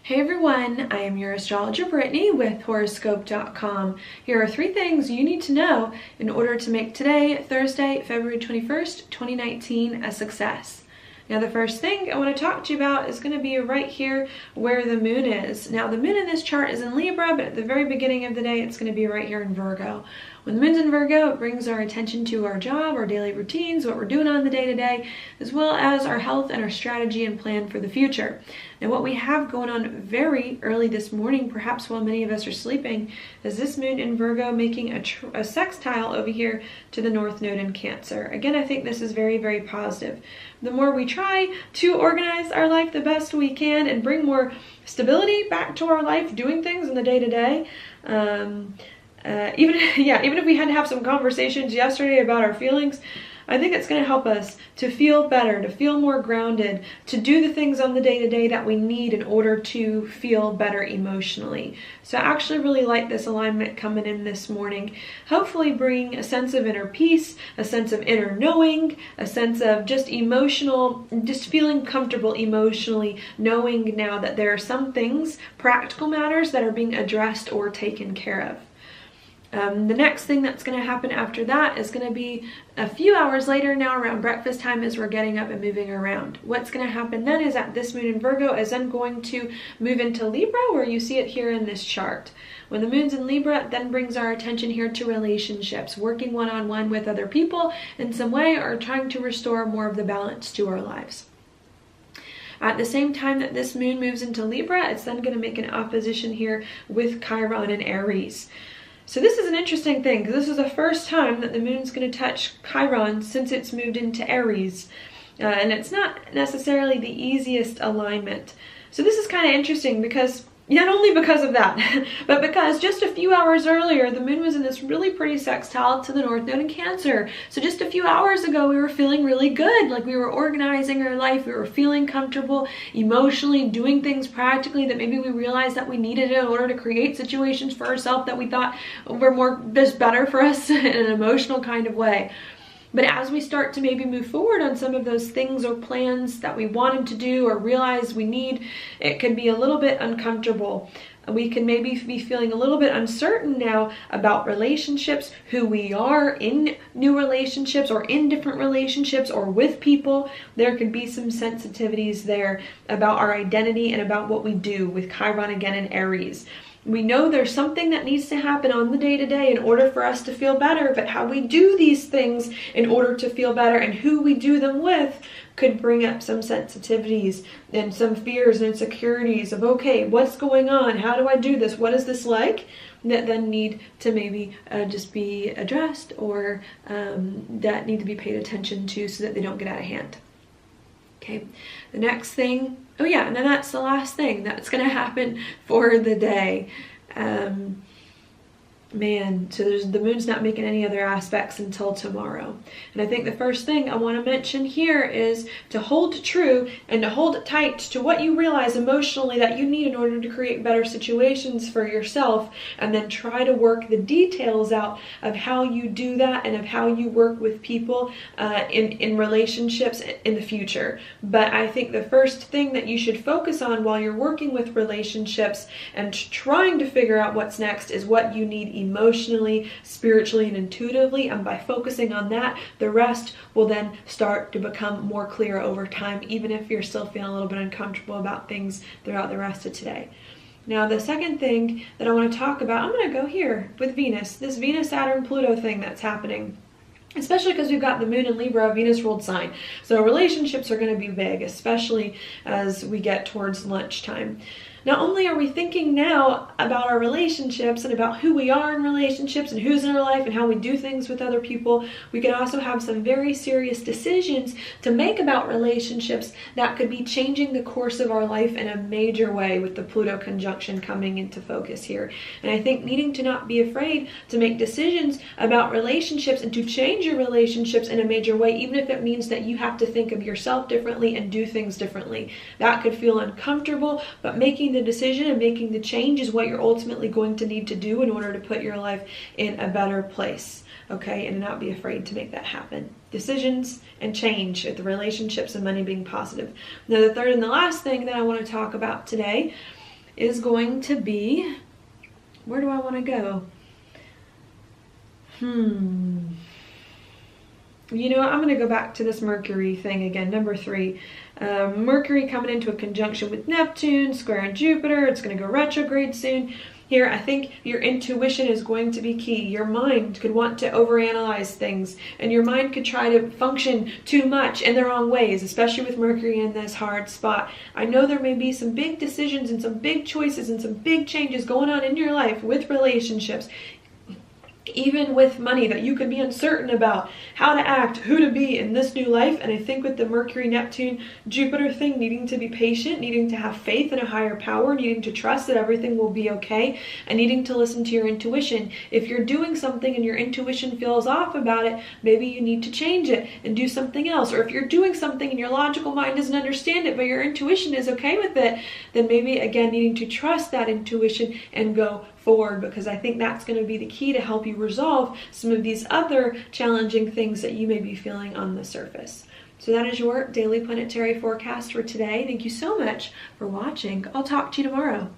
Hey everyone, I am your astrologer Brittany with Horoscope.com. Here are 3 things you need to know in order to make today, Thursday, February 21st, 2019, a success. Now the first thing I want to talk to you about is going to be right here where the moon is. Now the moon in this chart is in Libra, but at the very beginning of the day it's going to be right here in Virgo. When the moon's in Virgo, it brings our attention to our job, our daily routines, what we're doing on the day-to-day, as well as our health and our strategy and plan for the future. Now what we have going on very early this morning, perhaps while many of us are sleeping, is this moon in Virgo making a sextile over here to the North Node in Cancer. Again, I think this is very, very positive. The more we try to organize our life the best we can and bring more stability back to our life, doing things in the day-to-day, even if we had to have some conversations yesterday about our feelings, I think it's going to help us to feel better, to feel more grounded, to do the things on the day-to-day that we need in order to feel better emotionally. So I actually really like this alignment coming in this morning. Hopefully bring a sense of inner peace, a sense of inner knowing, a sense of just feeling comfortable emotionally, knowing now that there are some things, practical matters, that are being addressed or taken care of. The next thing that's going to happen after that is going to be a few hours later now around breakfast time as we're getting up and moving around. What's going to happen then is that this moon in Virgo is then going to move into Libra, where you see it here in this chart. When the moon's in Libra, it then brings our attention here to relationships, working one-on-one with other people in some way, or trying to restore more of the balance to our lives. At the same time that this moon moves into Libra, it's then going to make an opposition here with Chiron and Aries. So this is an interesting thing, because this is the first time that the moon's going to touch Chiron since it's moved into Aries. And it's not necessarily the easiest alignment. So this is kind of interesting because, not only because of that, but because just a few hours earlier, the moon was in this really pretty sextile to the North Node in Cancer. So just a few hours ago, we were feeling really good, like we were organizing our life, we were feeling comfortable, emotionally doing things practically that maybe we realized that we needed in order to create situations for ourselves that we thought were just better for us in an emotional kind of way. But as we start to maybe move forward on some of those things or plans that we wanted to do or realize we need, it can be a little bit uncomfortable. We can maybe be feeling a little bit uncertain now about relationships, who we are in new relationships or in different relationships or with people. There could be some sensitivities there about our identity and about what we do with Chiron again in Aries. We know there's something that needs to happen on the day-to-day in order for us to feel better, but how we do these things in order to feel better and who we do them with could bring up some sensitivities and some fears and insecurities of, okay, what's going on? How do I do this? What is this like? That then need to maybe just be addressed, or that need to be paid attention to so that they don't get out of hand. Okay, the next thing, oh yeah, and then that's the last thing that's going to happen for the day. So the moon's not making any other aspects until tomorrow. And I think the first thing I want to mention here is to hold true and to hold tight to what you realize emotionally that you need in order to create better situations for yourself, and then try to work the details out of how you do that and of how you work with people in relationships in the future. But I think the first thing that you should focus on while you're working with relationships and trying to figure out what's next is what you need emotionally, spiritually, and intuitively, and by focusing on that, the rest will then start to become more clear over time, even if you're still feeling a little bit uncomfortable about things throughout the rest of today. Now the second thing that I want to talk about, I'm going to go here with Venus, this Venus, Saturn, Pluto thing that's happening. Especially because we've got the moon in Libra, Venus ruled sign. So relationships are going to be big, especially as we get towards lunchtime. Not only are we thinking now about our relationships and about who we are in relationships and who's in our life and how we do things with other people, we can also have some very serious decisions to make about relationships that could be changing the course of our life in a major way with the Pluto conjunction coming into focus here. And I think needing to not be afraid to make decisions about relationships and to change your relationships in a major way, even if it means that you have to think of yourself differently and do things differently. That could feel uncomfortable, but making the decision and making the change is what you're ultimately going to need to do in order to put your life in a better place. Okay, and not be afraid to make that happen. Decisions and change with the relationships and money being positive. Now the third and the last thing that I want to talk about today is going to be, where do I want to go? You know what, I'm going to go back to this Mercury thing again, number 3. Mercury coming into a conjunction with Neptune, squaring Jupiter. It's going to go retrograde soon. Here, I think your intuition is going to be key. Your mind could want to overanalyze things, and your mind could try to function too much in the wrong ways, especially with Mercury in this hard spot. I know there may be some big decisions and some big choices and some big changes going on in your life with relationships, even with money, that you could be uncertain about how to act, who to be in this new life. And I think with the Mercury, Neptune, Jupiter thing, needing to be patient, needing to have faith in a higher power, needing to trust that everything will be okay, and needing to listen to your intuition. If you're doing something and your intuition feels off about it, maybe you need to change it and do something else. Or if you're doing something and your logical mind doesn't understand it, but your intuition is okay with it, then maybe again needing to trust that intuition and go forward, because I think that's going to be the key to help you resolve some of these other challenging things that you may be feeling on the surface. So that is your daily planetary forecast for today. Thank you so much for watching. I'll talk to you tomorrow.